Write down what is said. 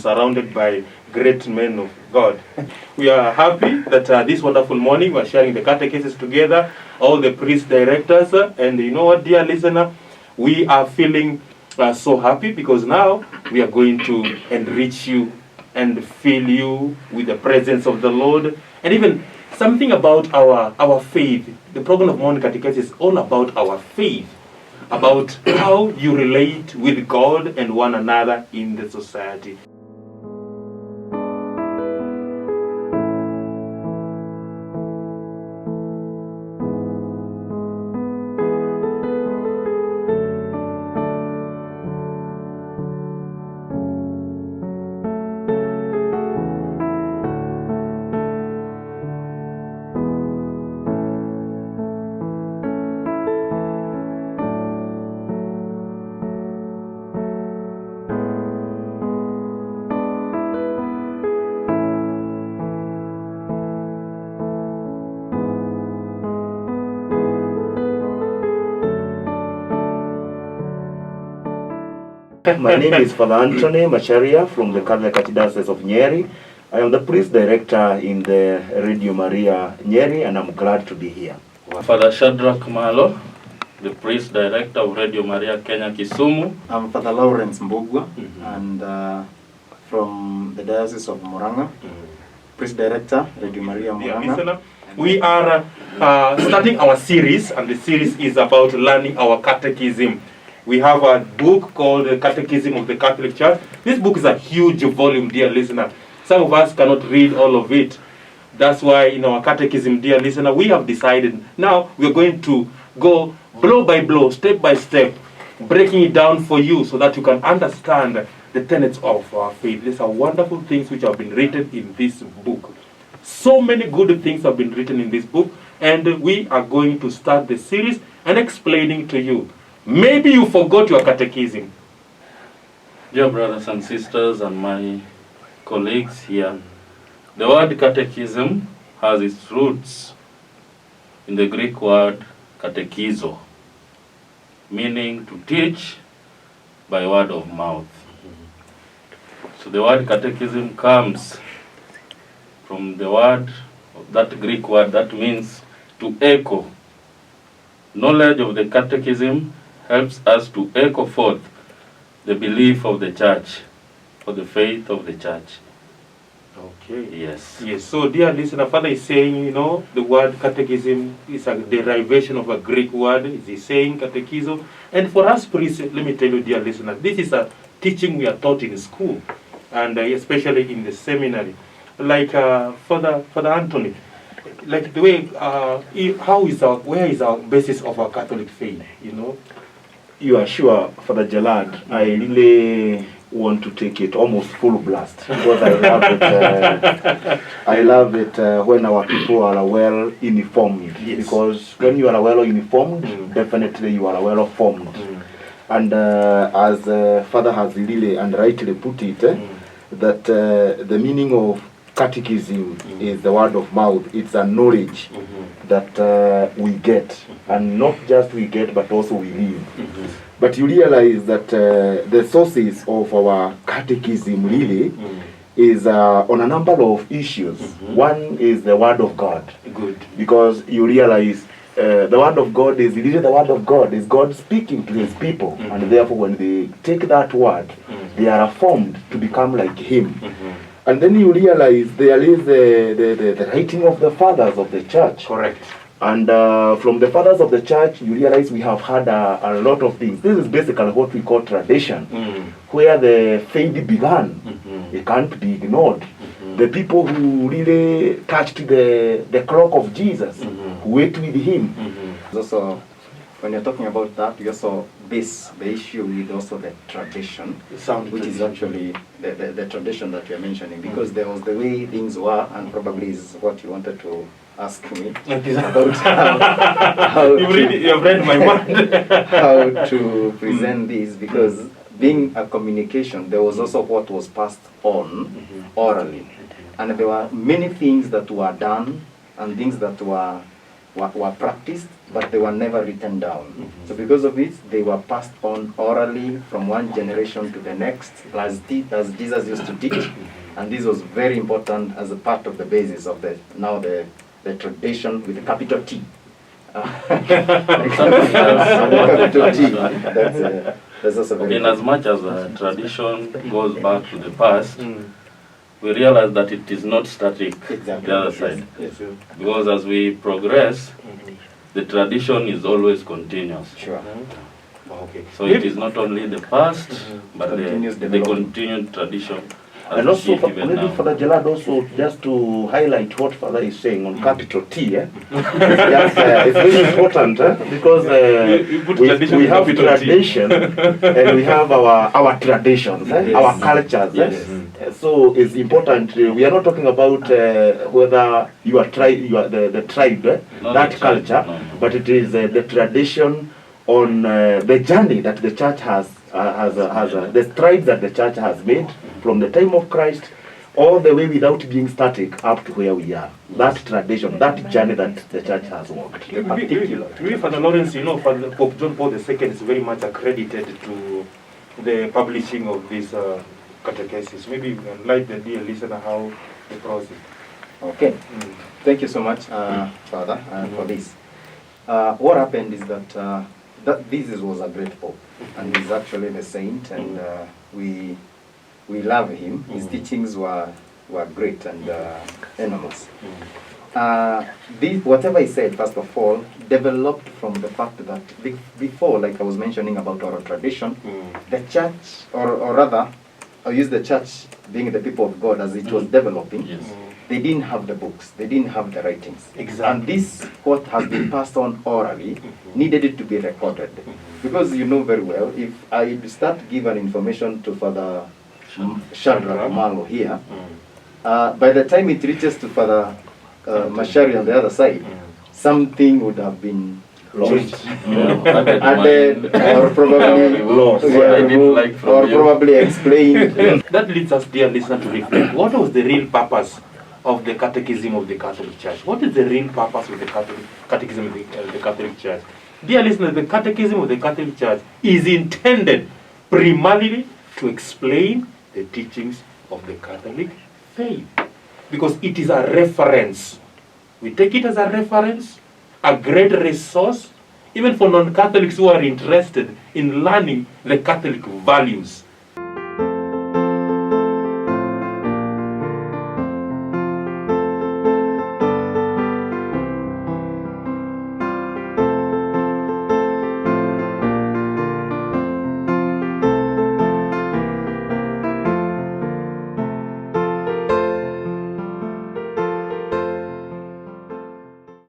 surrounded by great men of God. We are happy that this wonderful morning we are sharing the catechism together, all the priest directors, and you know what, dear listener, we are feeling so happy because now we are going to enrich you and fill you with the presence of the Lord, and even something about our faith. The program of Morning Catechism is all about our faith, about how you relate with God and one another in the society. My name is Father Anthony Macharia from the Catholic Archdiocese of Nyeri. I am the priest director in the Radio Maria Nyeri, and I'm glad to be here. Father Shadrach Malo, the priest director of Radio Maria Kenya Kisumu. I'm Father Lawrence Mbugwa, and from the Diocese of Murang'a, priest director, Radio Maria Murang'a. We are starting our series, and the series is about learning our catechism. We have a book called the Catechism of the Catholic Church. This book is a huge volume, dear listener. Some of us cannot read all of it. That's why in our catechism, dear listener, we have decided now we're going to go blow by blow, step by step, breaking it down for you so that you can understand the tenets of our faith. These are wonderful things which have been written in this book. So many good things have been written in this book, and we are going to start the series and explaining to you. Maybe you forgot your catechism. Dear brothers and sisters and my colleagues here, the word catechism has its roots in the Greek word katekizo, meaning to teach by word of mouth. So the word catechism comes from the word, that Greek word that means to echo. Knowledge of the catechism helps us to echo forth the belief of the church, or the faith of the church. Okay. Yes. Yes. So, dear listener, Father is saying, you know, the word catechism is a derivation of a Greek word. He's saying catechism. And for us priests, let me tell you, dear listener, this is a teaching we are taught in school, and especially in the seminary. Like Father Anthony, like the way, where is our basis of our Catholic faith, you know? You are sure, Father Jalad, I really want to take it almost full blast because I love it. I love it when our people are well informed. Yes. Because when you are well informed, definitely you are well formed. And as Father has really and rightly put it, that the meaning of catechism is the word of mouth. It's a knowledge that we get, and not just we get, but also we live. But you realize that the sources of our catechism really is on a number of issues. One is the word of God. Good. Because you realize the word of God is really the word of God. Is God speaking to his people, and therefore when they take that word, they are formed to become like him. And then you realize there is the writing of the fathers of the church. Correct. And from the fathers of the church, you realize we have had a lot of things. This is basically what we call tradition, where the faith began. It can't be ignored. The people who really touched the clock of Jesus, who ate with him. Also, when you're talking about that, you also base the issue with also the tradition, which is actually the tradition that you're mentioning, because there was the way things were, and probably is what you wanted to ask me about how you've read my mind. how to present this, because being a communication, there was also what was passed on orally, and there were many things that were done and things that were were practiced, but they were never written down. So because of it, they were passed on orally from one generation to the next, as Jesus used to teach. And this was very important as a part of the basis of the tradition with the capital T. Capital T. That's also very in as much as a tradition goes back to the past, we realize that it is not static, Exactly. the other side. Yes. Because as we progress, the tradition is always continuous. Sure. Okay. So it is not only the past, but Continuous the development. continued tradition. And also, even maybe now. Father Jalad, also just to highlight what Father is saying on capital T, it's very important because You put tradition we in have capital T. tradition and we have our traditions, Yes. our cultures. Yes. So it's important. We are not talking about whether you are the tribe, Not that the tribe, culture, no. but it is the tradition on the journey that the church has the strides that the church has made from the time of Christ all the way without being static up to where we are. That tradition, that journey that the church has walked. Maybe Father Lawrence, Father Pope John Paul II is very much accredited to the publishing of this catechism. Maybe you can enlighten the dear listener how the process. Okay. Thank you so much, Father, for this. What happened is that this was a great pope, and he's actually the saint, and we love him. His teachings were great and enormous. Whatever he said, first of all, developed from the fact that before, like I was mentioning about our tradition, the church, or rather, I use the church being the people of God as it was developing. Yes. They didn't have the books, they didn't have the writings. Exactly. And this, what has been passed on orally, needed it to be recorded. Because you know very well, if I start giving information to Father Shadrach Malo here, by the time it reaches to Father Mashari on the other side, something would have been Lost. added, or probably Lost. removed, or probably explained. That leads us, dear listener, to reflect. What was the real purpose of the Catechism of the Catholic Church? What is the real purpose of the Catechism of the Catholic Church? Dear listeners, the Catechism of the Catholic Church is intended primarily to explain the teachings of the Catholic faith, because it is a reference. We take it as a reference, a great resource, even for non-Catholics who are interested in learning the Catholic values.